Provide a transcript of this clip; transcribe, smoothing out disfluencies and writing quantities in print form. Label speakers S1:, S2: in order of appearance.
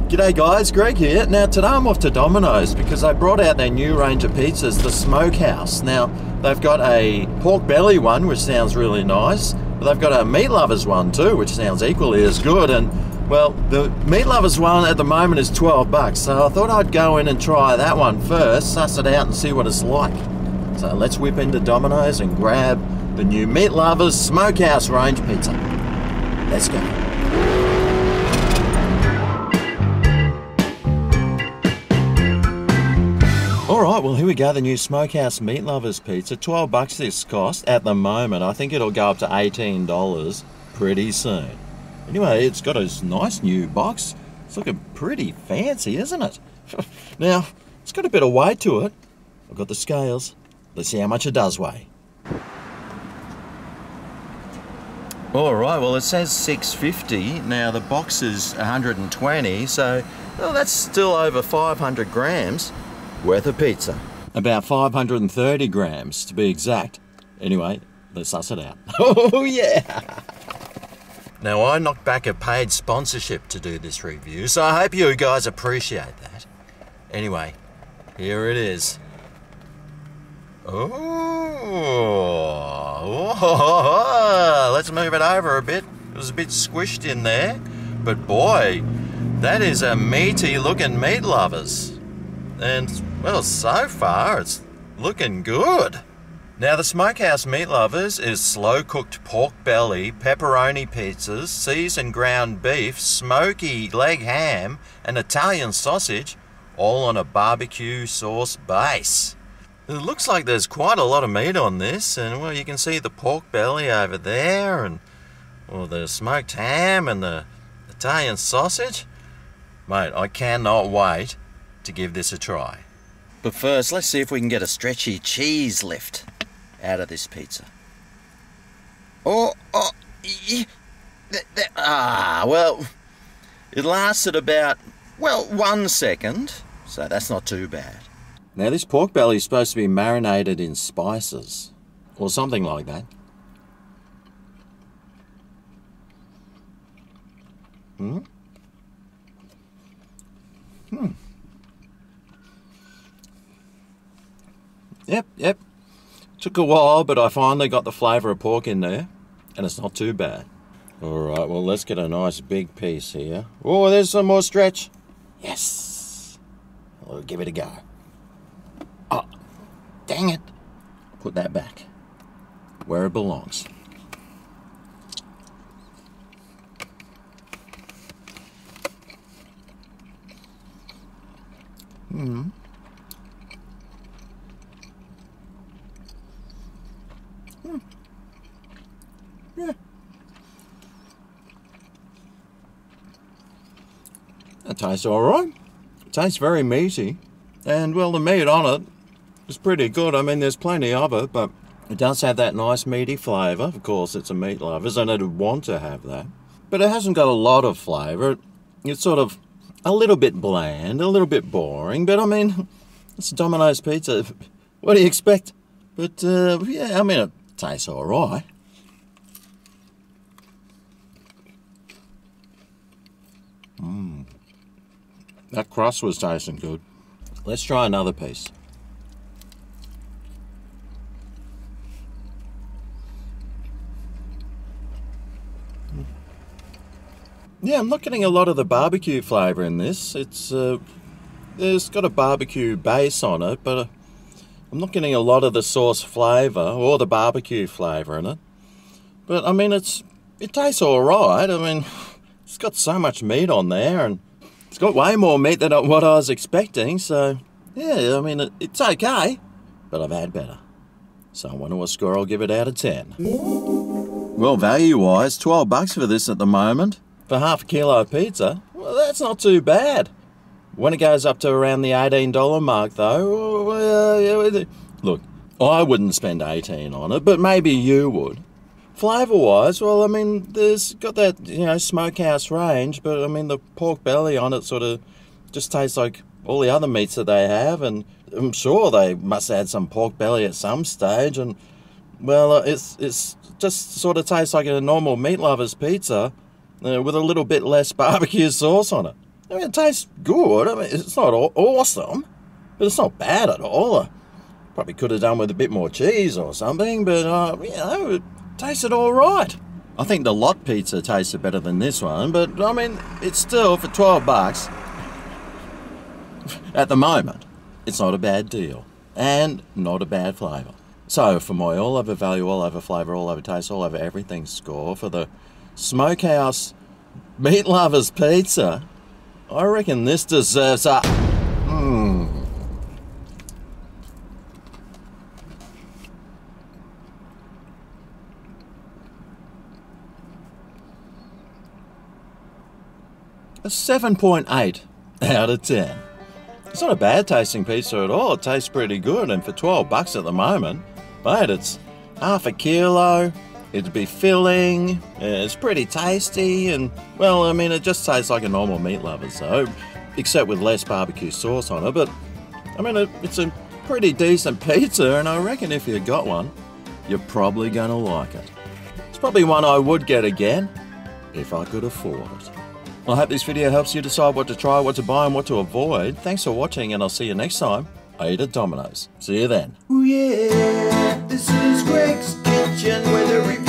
S1: G'day guys, Greg here. Now today I'm off to Domino's because they brought out their new range of pizzas, the Smokehouse. Now they've got a pork belly one, which sounds really nice, but they've got a meat lovers one too, which sounds equally as good. And well, the meat lovers one at the moment is $12, so I thought I'd go in and try that one first, suss it out and see what it's like. So let's whip into Domino's and grab the new meat lovers Smokehouse range pizza. Let's go. Alright, well here we go, the new Smokehouse Meatlovers Pizza. $12 this cost at the moment. I think it'll go up to $18 pretty soon. Anyway, it's got a nice new box. It's looking pretty fancy, isn't it? Now, it's got a bit of weight to it. I've got the scales. Let's see how much it does weigh. Alright, well it says 650. Now the box is 120, so well, that's still over 500 grams. Worth of pizza. About 530 grams to be exact. Anyway, let's suss it out. Oh yeah! Now I knocked back a paid sponsorship to do this review, so I hope you guys appreciate that. Anyway, here it is. Oh, let's move it over a bit. It was a bit squished in there, but boy, that is a meaty looking meat lovers. And, well, so far it's looking good. Now, the Smokehouse Meatlovers is slow-cooked pork belly, pepperoni pizzas, seasoned ground beef, smoky leg ham, and Italian sausage, all on a barbecue sauce base. It looks like there's quite a lot of meat on this, and, well, you can see the pork belly over there, and, well, the smoked ham and the Italian sausage. Mate, I cannot wait to give this a try. But first, let's see if we can get a stretchy cheese lift out of this pizza. Well, it lasted about, well, 1 second, so that's not too bad. Now this pork belly is supposed to be marinated in spices, or something like that. Yep. Took a while, but I finally got the flavour of pork in there, and it's not too bad. Alright, well, let's get a nice big piece here. Oh, there's some more stretch. Yes! We'll give it a go. Oh, dang it. Put that back where it belongs. Yeah. That tastes alright. It tastes very meaty. And, well, the meat on it is pretty good. I mean, there's plenty of it, but it does have that nice meaty flavour. Of course, it's a meat lovers, and it'd want to have that. But it hasn't got a lot of flavour. It's sort of a little bit bland, a little bit boring, but, I mean, it's a Domino's pizza. What do you expect? But, yeah, I mean, it tastes alright. That crust was tasting good. Let's try another piece. Yeah, I'm not getting a lot of the barbecue flavour in this. It's got a barbecue base on it, but I'm not getting a lot of the sauce flavour or the barbecue flavour in it. But I mean, it tastes all right. I mean, it's got so much meat on there, and it's got way more meat than what I was expecting. So yeah, I mean, it's okay, but I've had better. So I wonder what score I'll give it out of 10. Well, value-wise, $12 for this at the moment. For half a kilo pizza, well, that's not too bad. When it goes up to around the $18 mark, though, look, I wouldn't spend $18 on it, but maybe you would. Flavour-wise, well, I mean, there's got that, you know, Smokehouse range, but I mean, the pork belly on it sort of just tastes like all the other meats that they have, and I'm sure they must add some pork belly at some stage, and, well, it's just sort of tastes like a normal meat lovers pizza with a little bit less barbecue sauce on it. I mean, it tastes good. I mean, it's not awesome, but it's not bad at all. I probably could have done with a bit more cheese or something, but, you know, it tasted all right. I think the lot pizza tasted better than this one, but, I mean, it's still, for $12, at the moment, it's not a bad deal. And not a bad flavour. So, for my all over value, all over flavour, all over taste, all over everything score for the Smokehouse Meatlovers Pizza, I reckon this deserves a... a 7.8 out of 10. It's not a bad tasting pizza at all. It tastes pretty good, and for $12 at the moment, mate, it's half a kilo. It'd be filling. It's pretty tasty, and well, I mean, it just tastes like a normal meat lover, so except with less barbecue sauce on it. But I mean, it's a pretty decent pizza, and I reckon if you got one, you're probably gonna like it. It's probably one I would get again if I could afford it. I hope this video helps you decide what to try, what to buy, and what to avoid. Thanks for watching, and I'll see you next time. I eat at Domino's. See you then.
S2: Ooh yeah, this is Greg's Kitchen, where the review